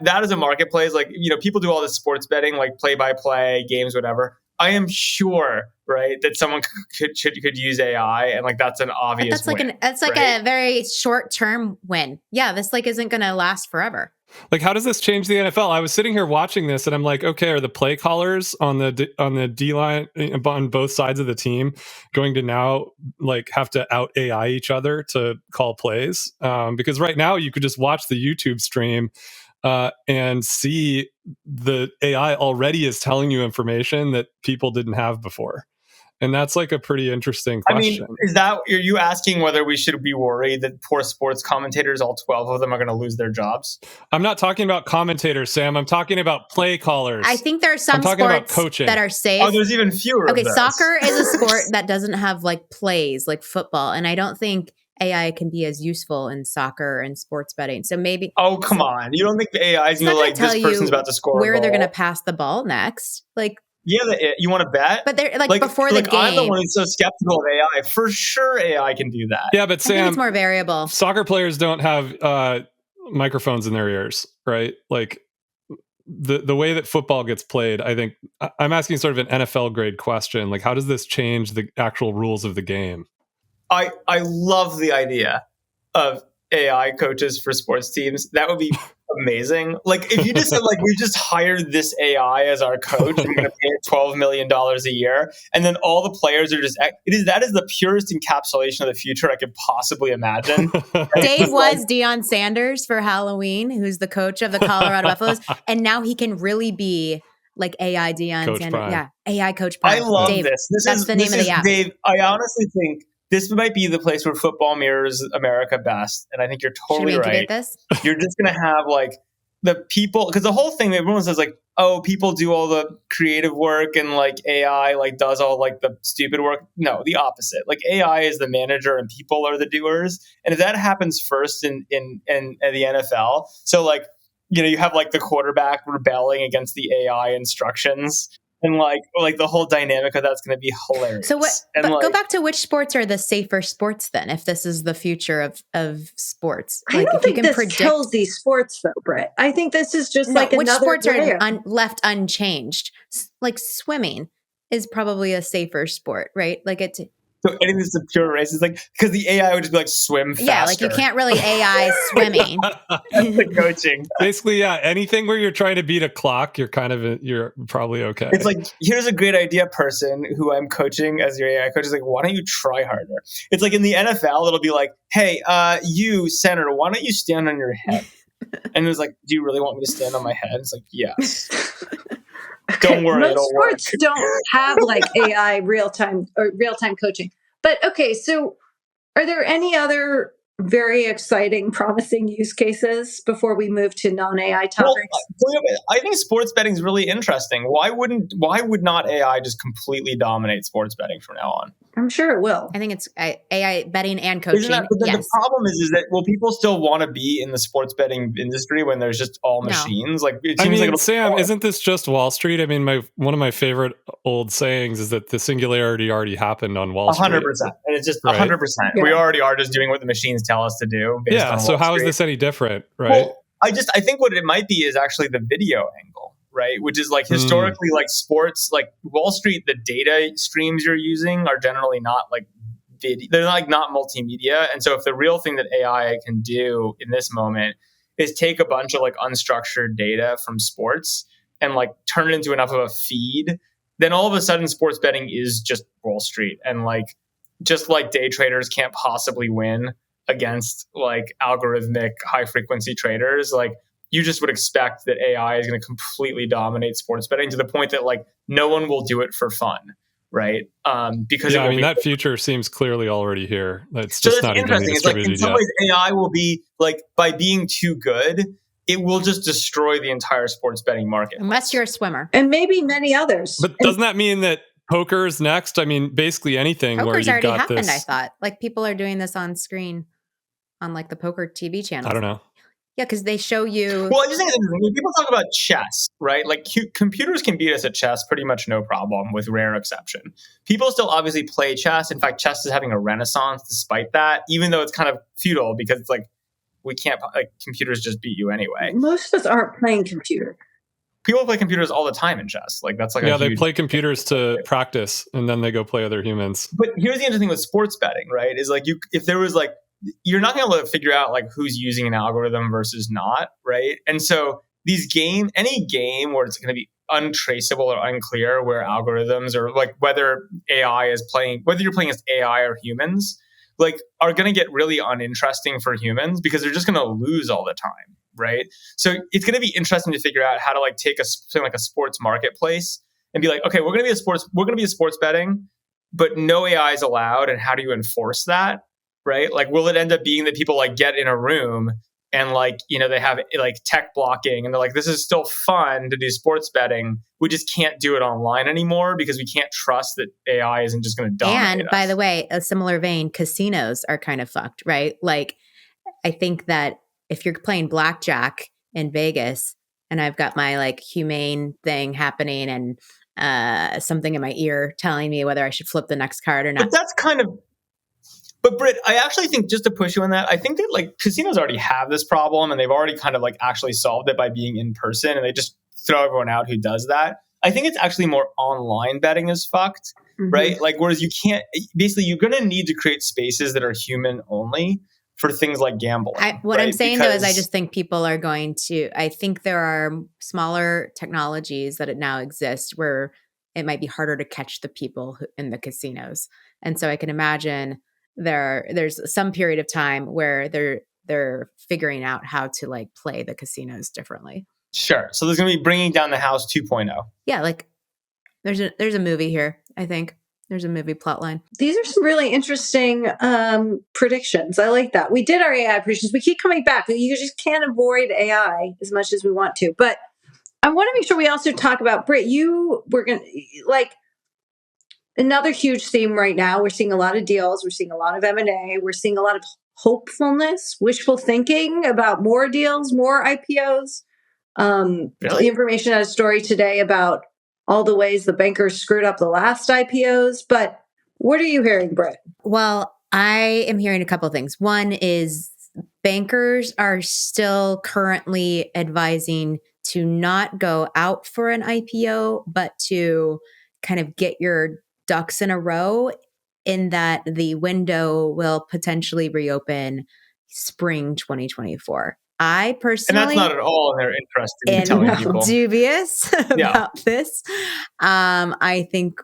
that is a marketplace. Like, you know, people do all this sports betting, like play-by-play games, whatever. I am sure, right, that someone could use AI, and like that's an obvious. That's like a very short-term win. Yeah, this like isn't going to last forever. Like, how does this change the NFL? I was sitting here watching this, and I'm like, okay, are the play callers on the D line on both sides of the team going to now like have to out AI each other to call plays? Because right now you could just watch the YouTube stream and see the AI already is telling you information that people didn't have before. And that's like a pretty interesting question. I mean, are you asking whether we should be worried that poor sports commentators, all 12 of them, are going to lose their jobs? I'm not talking about commentators, Sam. I'm talking about play callers. I think there are some sports that are safe. Oh, there's even fewer. Okay, soccer is a sport that doesn't have like plays like football. And I don't think AI can be as useful in soccer and sports betting. So maybe. Oh, come on. You don't think the AI is It's not going to gonna like, this tell person's you about to score a where they're goal? going to pass the ball next. Like, Yeah, you want to bet? but they're like before the game. I'm the one who's so skeptical of AI. For sure, AI can do that. Yeah, but I think Sam, it's more variable. soccer players don't have microphones in their ears, right? Like the way that football gets played, I think I'm asking sort of an NFL grade question. Like, how does this change the actual rules of the game? I love the idea of AI coaches for sports teams. That would be amazing. Like if you just said like, we just hired this AI as our coach and we're going to pay it $12 million a year. And then all the players are just, that is the purest encapsulation of the future I could possibly imagine. Right? Dave was Deion Sanders for Halloween, who's the coach of the Colorado Buffaloes. And now he can really be like AI Deion Coach Sanders. Prime. Yeah. AI Coach Prime. I love Dave, this. That's the name of the app. Dave, I honestly think this might be the place where football mirrors America best. And I think you're totally Should we right. incubate this? You're just going to have like the people, because the whole thing, everyone says like, oh, people do all the creative work and like AI like does all like the stupid work. No, the opposite. Like AI is the manager and people are the doers. And if that happens first in the NFL, so like, you know, you have like the quarterback rebelling against the AI instructions. And like the whole dynamic of that's going to be hilarious. So what? And But like, go back to which sports are the safer sports then? If this is the future of sports, I don't if you think can this predict kills these sports, though, Brett. I think this is just No, like which another sports layer. are left unchanged. Like swimming is probably a safer sport, right? Like it. so anything that's a pure race is like, because the AI would just be like swim faster. Yeah, like you can't really AI swimming. That's the coaching. Basically, yeah, anything where you're trying to beat a clock, you're probably okay. It's like, here's a great idea, person who I'm coaching as your AI coach. Is like, why don't you try harder? It's like in the NFL, it'll be like, hey, you senator, why don't you stand on your head? And it was like, do you really want me to stand on my head? It's like, yes. Don't worry, Most it'll work. sports don't have like AI real time coaching. But okay, so are there any other very exciting, promising use cases before we move to non-AI topics? Well, I think sports betting is really interesting. Why would not AI just completely dominate sports betting from now on? I'm sure it will. I think it's AI betting and coaching. But then Yes. the problem is that will people still want to be in the sports betting industry when there's just all machines? Like it seems like Sam, isn't this just Wall Street? I mean, one of my favorite old sayings is that the singularity already happened on Wall Street. 100%, and it's just 100%. Yeah. We already are just doing what the machines tell us to do. Based on So Wall how is Street. this any different, right? Well, I think what it might be is actually the video angle, right? Which is like historically, like sports, like Wall Street, the data streams you're using are generally not like video. They're like not multimedia. And so if the real thing that AI can do in this moment is take a bunch of like unstructured data from sports and like turn it into enough of a feed, then all of a sudden sports betting is just Wall Street. And like, just like day traders can't possibly win against like algorithmic high frequency traders, like you just would expect that AI is going to completely dominate sports betting to the point that like no one will do it for fun, right? Because that future seems clearly already here. It's just not even interesting. It's like in some yet. ways AI will be like, by being too good, it will just destroy the entire sports betting market. Unless you're a swimmer. And maybe many others. But doesn't that mean that poker's next? I mean, basically anything where Poker's you've already got happened, this. I thought. Like people are doing this on screen on like the poker TV channel. I don't know. Yeah, because they show you. Well, I just think when people talk about chess, right? Like computers can beat us at chess pretty much no problem, with rare exception. People still obviously play chess. In fact, chess is having a renaissance despite that, even though it's kind of futile because it's like we can't, like computers just beat you anyway. Most of us aren't playing computer. People play computers all the time in chess. Like that's like they play computers to practice and then they go play other humans. But here's the interesting thing with sports betting, right? Is like if there was like, you're not going to be able to figure out like who's using an algorithm versus not, right? And so any game where it's going to be untraceable or unclear where algorithms or like whether AI is playing, whether you're playing as AI or humans, like are going to get really uninteresting for humans because they're just going to lose all the time, right? So it's going to be interesting to figure out how to like take something like a sports marketplace and be like, okay, we're going to be a sports betting, but no AI is allowed. And how do you enforce that? Right? Like, will it end up being that people like get in a room and like, they have like tech blocking, and they're like, this is still fun to do sports betting. We just can't do it online anymore because we can't trust that AI isn't just going to dominate And by the way, a similar vein, casinos are kind of fucked, right? Like, I think that if you're playing blackjack in Vegas and I've got my like humane thing happening and something in my ear telling me whether I should flip the next card or not. But that's kind of, but Britt, I actually think, just to push you on that, I think that like casinos already have this problem, and they've already kind of like actually solved it by being in person, and they just throw everyone out who does that. I think it's actually more online betting is fucked, right? Like, whereas you can't, basically you're going to need to create spaces that are human only for things like gambling. What I'm saying though is I just think people are going to, I think there are smaller technologies that now exist where it might be harder to catch the people in the casinos. And so I can imagine there's some period of time where they're figuring out how to like play the casinos differently. Sure. So there's going to be Bringing Down the House 2.0. Yeah, like there's a movie here, I think. There's a movie plot line. These are some really interesting predictions. I like that. We did our AI predictions. We keep coming back. You just can't avoid AI as much as we want to. But I want to make sure we also talk about, Britt, we're going to, like, another huge theme right now. We're seeing a lot of deals. We're seeing a lot of M&A. We're seeing a lot of hopefulness, wishful thinking about more deals, more IPOs. Really? The information had a story today about all the ways the bankers screwed up the last IPOs. But what are you hearing, Britt? Well, I am hearing a couple of things. One is bankers are still currently advising to not go out for an IPO, but to kind of get your ducks in a row, in that the window will potentially reopen spring 2024. I personally, and that's not at all in their interest in telling people. Dubious about this. I think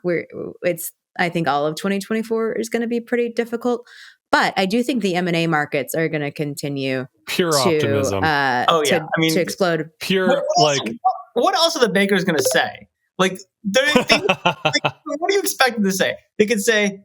I think all of 2024 is going to be pretty difficult, but I do think the M&A markets are going to continue optimism. To explode. What else are the bankers going to say? Like, like, what do you expect them to say? They could say,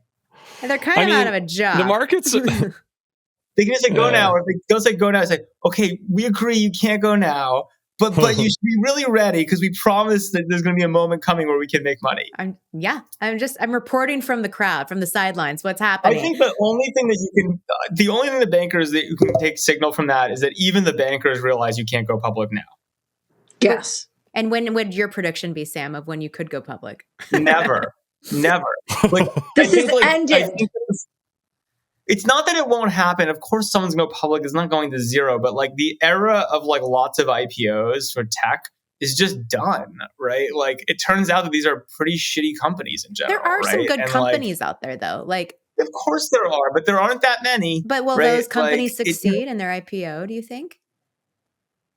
they're kind of out of a job. The markets. They can just say go now, or if they don't say go now, say, okay, we agree you can't go now, but you should be really ready because we promise that there's going to be a moment coming where we can make money. I'm reporting from the crowd, from the sidelines, what's happening. I think the only thing the bankers that you can take signal from that is that even the bankers realize you can't go public now. Yes. And when would your prediction be, Sam, of when you could go public? Never. Like, this is ended. It's not that it won't happen. Of course, someone's going to go public. It's not going to zero. But like the era of like lots of IPOs for tech is just done, right? Like, it turns out that these are pretty shitty companies in general. There are some good and companies out there, though. Like, of course there are, but there aren't that many. But will those companies succeed in their IPO, do you think?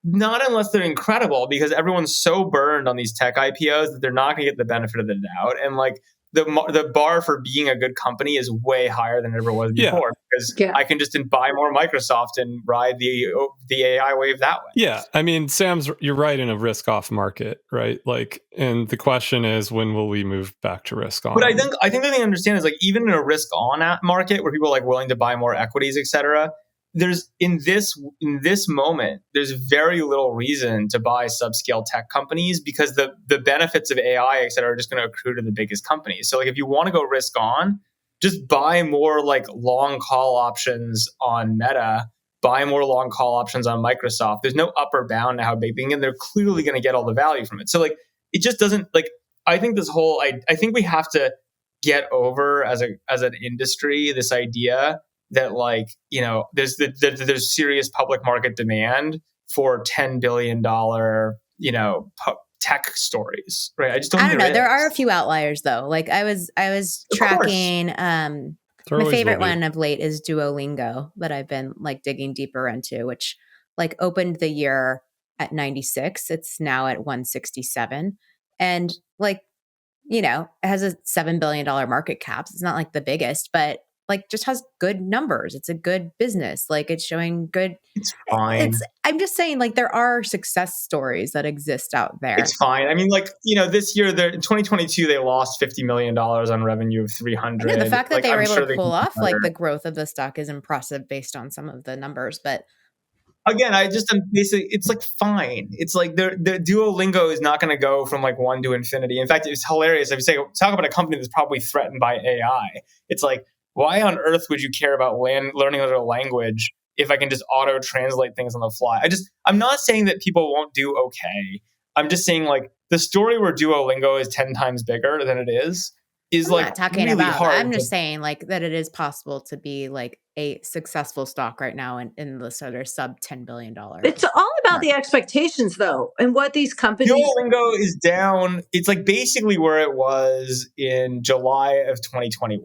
Not unless they're incredible, because everyone's so burned on these tech IPOs that they're not going to get the benefit of the doubt. And like, the bar for being a good company is way higher than it ever was before, because I can just buy more Microsoft and ride the AI wave that way. Yeah. I mean, you're right in a risk off market, right? Like, and the question is, when will we move back to risk on? But I think the thing to understand is, like, even in a risk on market where people are like willing to buy more equities, et cetera, there's in this moment, there's very little reason to buy subscale tech companies, because the benefits of AI, et cetera, are just going to accrue to the biggest companies. So like, if you want to go risk on, just buy more like long call options on Meta, buy more long call options on Microsoft. There's no upper bound to how big they, and they're clearly going to get all the value from it. So like, it just doesn't, like, I think this whole, I think we have to get over as an industry this idea that, like, you know, there's serious public market demand for $10 billion, you know, tech stories, right? I don't know. There are a few outliers though. Like, I was tracking. My favorite one of late is Duolingo, that I've been like digging deeper into, which like opened the year at 96. It's now at 167, and like, you know, it has a $7 billion market cap. It's not like the biggest, but like, just has good numbers. It's a good business. Like, it's showing good. It's fine. I'm just saying, like, there are success stories that exist out there. It's fine. I mean, like, you know, this year, in 2022, they lost $50 million on revenue of 300. The fact that they were able to pull off like the growth of the stock is impressive based on some of the numbers. But again, I just am basically, it's like fine. It's like the Duolingo is not going to go from like 1 to infinity. In fact, it's hilarious. If you say, talk about a company that's probably threatened by AI, it's like, why on earth would you care about learning another language if I can just auto translate things on the fly? I'm not saying that people won't do okay. I'm just saying like the story where Duolingo is 10 times bigger than it is I'm like not talking really about hard. that. I'm just saying like that it is possible to be like a successful stock right now in the sort of sub $10 billion. It's all about the expectations, though, and what these companies. Duolingo is down. It's like basically where it was in July of 2021,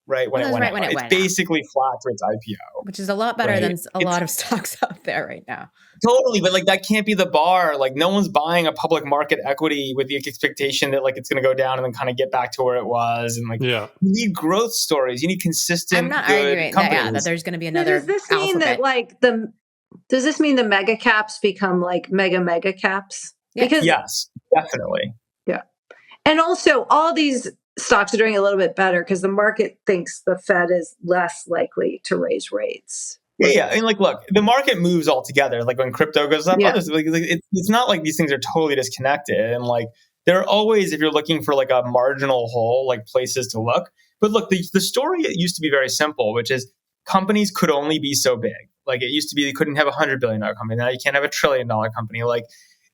right? When it went out. It's basically flat to its IPO. Which is a lot better than a lot of stocks out there right now. Totally, but like that can't be the bar. Like no one's buying a public market equity with the expectation that like it's going to go down and then kind of get back to where it was. And like, you need growth stories. You need consistent. I'm not good arguing companies. that there's going to be another. Does this mean that like does this mean the mega caps become like mega caps? Because yes, definitely. Yeah, and also all these stocks are doing a little bit better because the market thinks the Fed is less likely to raise rates. Yeah. I mean, like, look, the market moves all together. Like when crypto goes up, it's not like these things are totally disconnected. And like, there are always, if you're looking for like a marginal hole, like places to look. But look, the story used to be very simple, which is companies could only be so big. Like it used to be, they couldn't have $100 billion company. Now you can't have $1 trillion company.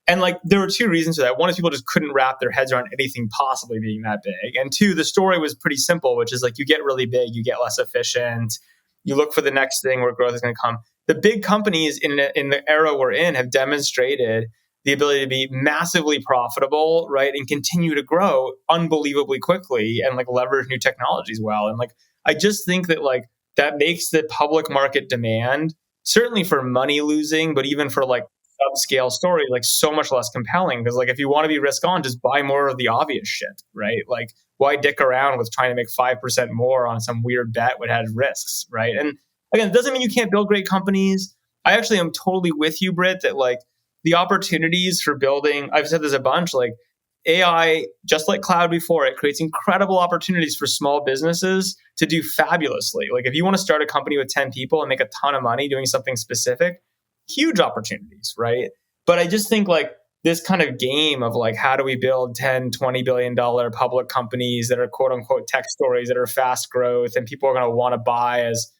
And there were two reasons for that. One is people just couldn't wrap their heads around anything possibly being that big. And two, the story was pretty simple, which is like you get really big, you get less efficient. You look for the next thing where growth is going to come. The big companies in the era we're in have demonstrated the ability to be massively profitable, right, and continue to grow unbelievably quickly and like leverage new technologies well. And like I just think that like that makes the public market demand, certainly for money losing, but even for like subscale stories, like so much less compelling. Because like if you want to be risk on, just buy more of the obvious shit, right? Like why dick around with trying to make 5% more on some weird bet which has risks, right? And again, it doesn't mean you can't build great companies. I actually am totally with you, Britt, that like the opportunities for building, I've said this a bunch, like AI, just like cloud before, it creates incredible opportunities for small businesses to do fabulously. Like if you want to start a company with 10 people and make a ton of money doing something specific, huge opportunities, right? But I just think like this kind of game of like, how do we build $10-20 billion public companies that are quote unquote tech stories that are fast growth and people are going to want to buy as,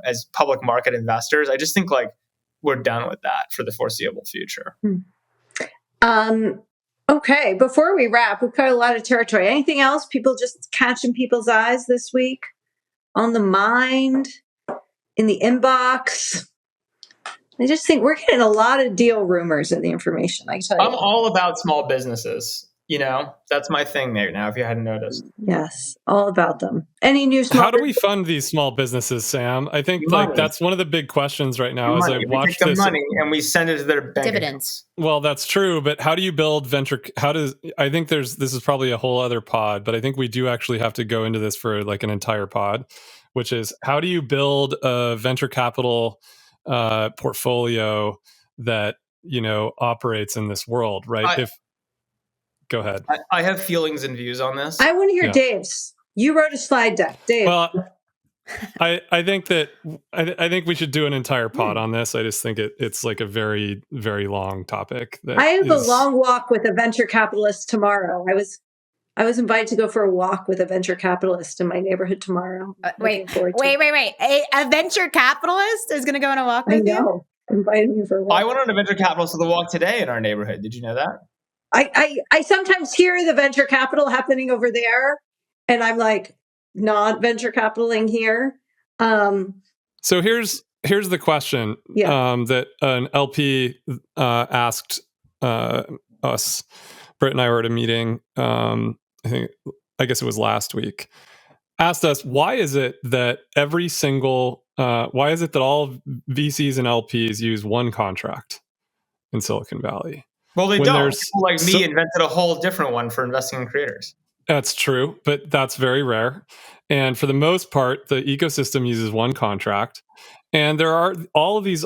as public market investors. I just think like we're done with that for the foreseeable future. Okay. Before we wrap, we've got a lot of territory. Anything else? People just catching people's eyes this week? On the mind? In the inbox? I just think we're getting a lot of deal rumors in the information. I can tell you. I'm all about small businesses. That's my thing there now, if you hadn't noticed. Yes, all about them. Any new small How do we fund these small businesses, Sam? I think like that's one of the big questions right now. As I watch the money and we send it to their bank dividends. Well, that's true, but how do you build venture? I think this is probably a whole other pod, but I think we do actually have to go into this for like an entire pod, which is how do you build a venture capital portfolio that operates in this world, right? Go ahead. I have feelings and views on this. I want to hear Dave's. You wrote a slide deck, Dave. Well, I think that I think we should do an entire pod on this. I just think it's like a very, very long topic. I have a long walk with a venture capitalist tomorrow. I was invited to go for a walk with a venture capitalist in my neighborhood tomorrow. Wait. A venture capitalist is going to go on a walk with you? Invited me for a walk. I went on a venture capitalist to the walk today in our neighborhood. Did you know that? I sometimes hear the venture capital happening over there, and I'm like, not venture capitaling here. So here's the question that an LP asked us. Britt and I were at a meeting. I guess it was last week. Asked us, why is it that why is it that all VCs and LPs use one contract in Silicon Valley? Well, they don't. People like me invented a whole different one for investing in creators. That's true, but that's very rare. And for the most part, the ecosystem uses one contract. And there are all of these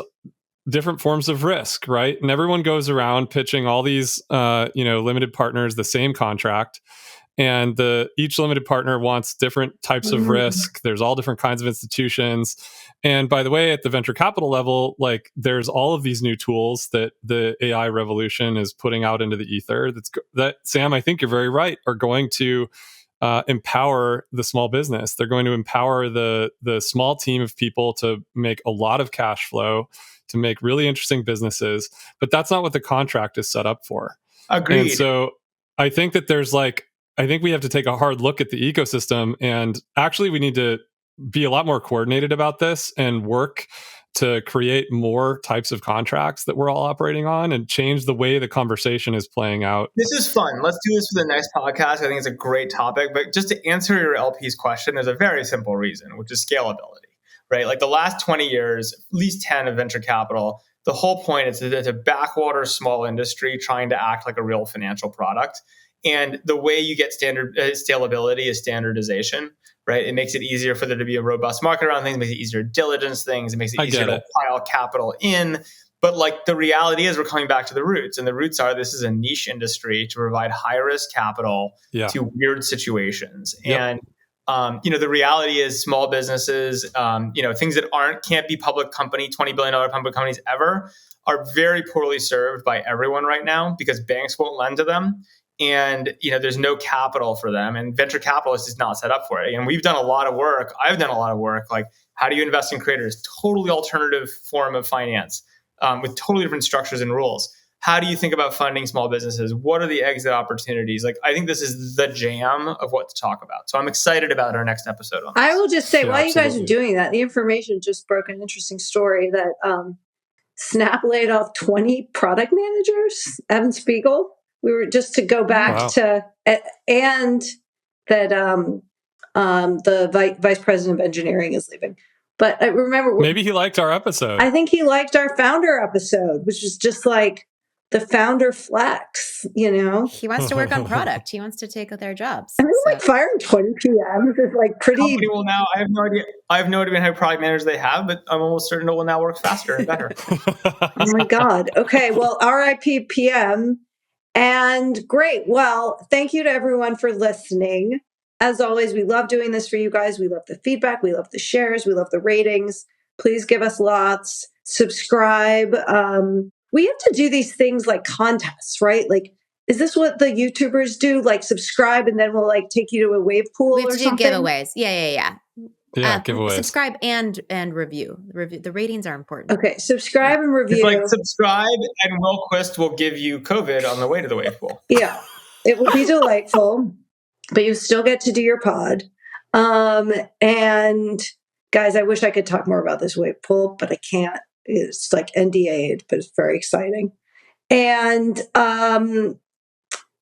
different forms of risk, right? And everyone goes around pitching all these, limited partners the same contract. and each limited partner wants different types of risk. There's all different kinds of institutions. And by the way, at the venture capital level, like there's all of these new tools that the AI revolution is putting out into the ether. That Sam, I think you're very right, are going to empower the small business. They're going to empower the small team of people to make a lot of cash flow, to make really interesting businesses. But that's not what the contract is set up for. Agreed. And so I think that I think we have to take a hard look at the ecosystem, and actually we need to be a lot more coordinated about this and work to create more types of contracts that we're all operating on and change the way the conversation is playing out. This is fun. Let's do this for the next podcast. I think it's a great topic. But just to answer your LP's question, there's a very simple reason, which is scalability, right? Like the last 20 years, at least 10 of venture capital, the whole point is that it's a backwater small industry trying to act like a real financial product. And the way you get scalability is standardization, right? It makes it easier for there to be a robust market around things, makes it easier to diligence things, it makes it easier to pile capital in. But like the reality is we're coming back to the roots, and the roots are this is a niche industry to provide high risk capital to weird situations. And the reality is small businesses, things that can't be public company, $20 billion public companies ever, are very poorly served by everyone right now because banks won't lend to them. And, there's no capital for them, and venture capitalists is not set up for it. And we've done a lot of work. I've done a lot of work. Like, how do you invest in creators? Totally alternative form of finance with totally different structures and rules. How do you think about funding small businesses? What are the exit opportunities? Like, I think this is the jam of what to talk about. So I'm excited about our next episode on this. I will just say, while you guys are doing that, the information just broke an interesting story that Snap laid off 20 product managers. Evan Spiegel. We were just to go back to, and that the vice president of engineering is leaving. But I remember, maybe he liked our episode. I think he liked our founder episode, which is just like the founder flex. He wants to work on product. He wants to take their jobs. I mean, like firing 20 PMs is like pretty. Company will now. I have no idea. I have no idea how many product managers they have, but I'm almost certain it will now work faster and better. Oh my God. Okay. Well, RIP PM. And great. Well, thank you to everyone for listening. As always, we love doing this for you guys. We love the feedback. We love the shares. We love the ratings. Please give us lots. Subscribe. We have to do these things like contests, right? Like, is this what the YouTubers do? Like subscribe and then we'll like take you to a wave pool we have or to do something? giveaways. Yeah. Giveaways. Subscribe and review. The ratings are important. Okay, subscribe and review. It's like subscribe, and Will Quist will give you COVID on the way to the wave pool. Yeah, it will be delightful, but you still get to do your pod. And guys, I wish I could talk more about this wave pool, but I can't. It's like NDA'd, but it's very exciting. And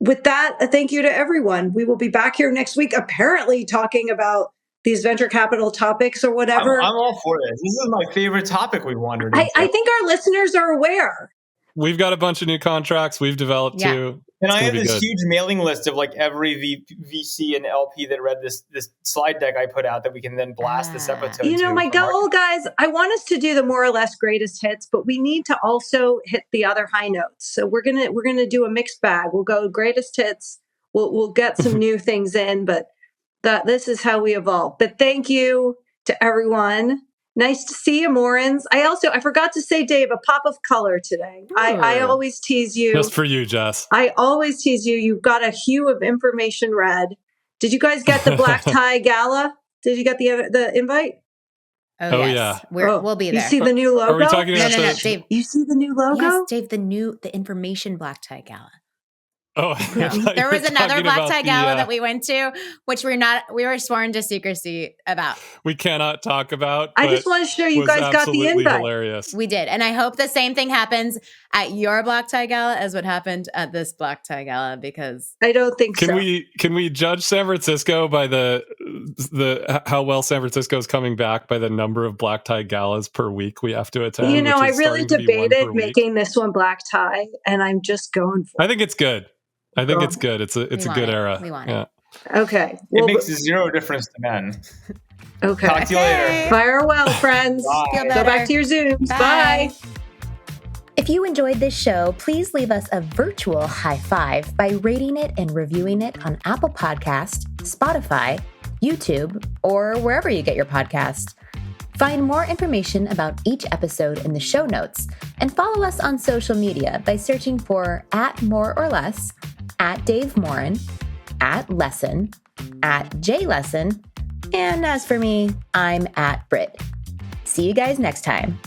with that, thank you to everyone. We will be back here next week, apparently talking about these venture capital topics or whatever. I'm all for this. This is my favorite topic we've wandered into. I think our listeners are aware. We've got a bunch of new contracts we've developed too. And I have this huge mailing list of like every VC and LP that read this slide deck I put out that we can then blast this episode. My goal, guys, I want us to do the more or less greatest hits, but we need to also hit the other high notes. So we're gonna do a mixed bag. We'll go greatest hits. We'll get some new things in, but this is how we evolve. But thank you to everyone. Nice to see you, Morins. I forgot to say, Dave, a pop of color today. I always tease you. Just for you, Jess. I always tease you. You've got a hue of information red. Did you guys get the black tie gala? Did you get the invite? Oh yes. Yeah. We'll be there. You see the new logo? Are we talking about no, Dave. You see the new logo? Yes, Dave, the information black tie gala. Oh, there was another black tie gala that we went to, which we were sworn to secrecy about. We cannot talk about. I just want to show you guys got the invite. Hilarious. We did, and I hope the same thing happens at your black tie gala as what happened at this black tie gala, because I don't think so. Can we judge San Francisco by the how well San Francisco is coming back by the number of black tie galas per week we have to attend? I really debated making this one black tie, and I'm just going for it. I think it's good. It's good. It's a good era. We want it. Okay. It makes zero difference to men. Okay. Talk to you later. Farewell, friends. Bye. Go back to your Zooms. Bye. If you enjoyed this show, please leave us a virtual high five by rating it and reviewing it on Apple Podcasts, Spotify, YouTube, or wherever you get your podcast. Find more information about each episode in the show notes and follow us on social media by searching for @MoreOrLess, @DaveMorin, @Lesson, @JLesson, and as for me, I'm @Brit. See you guys next time.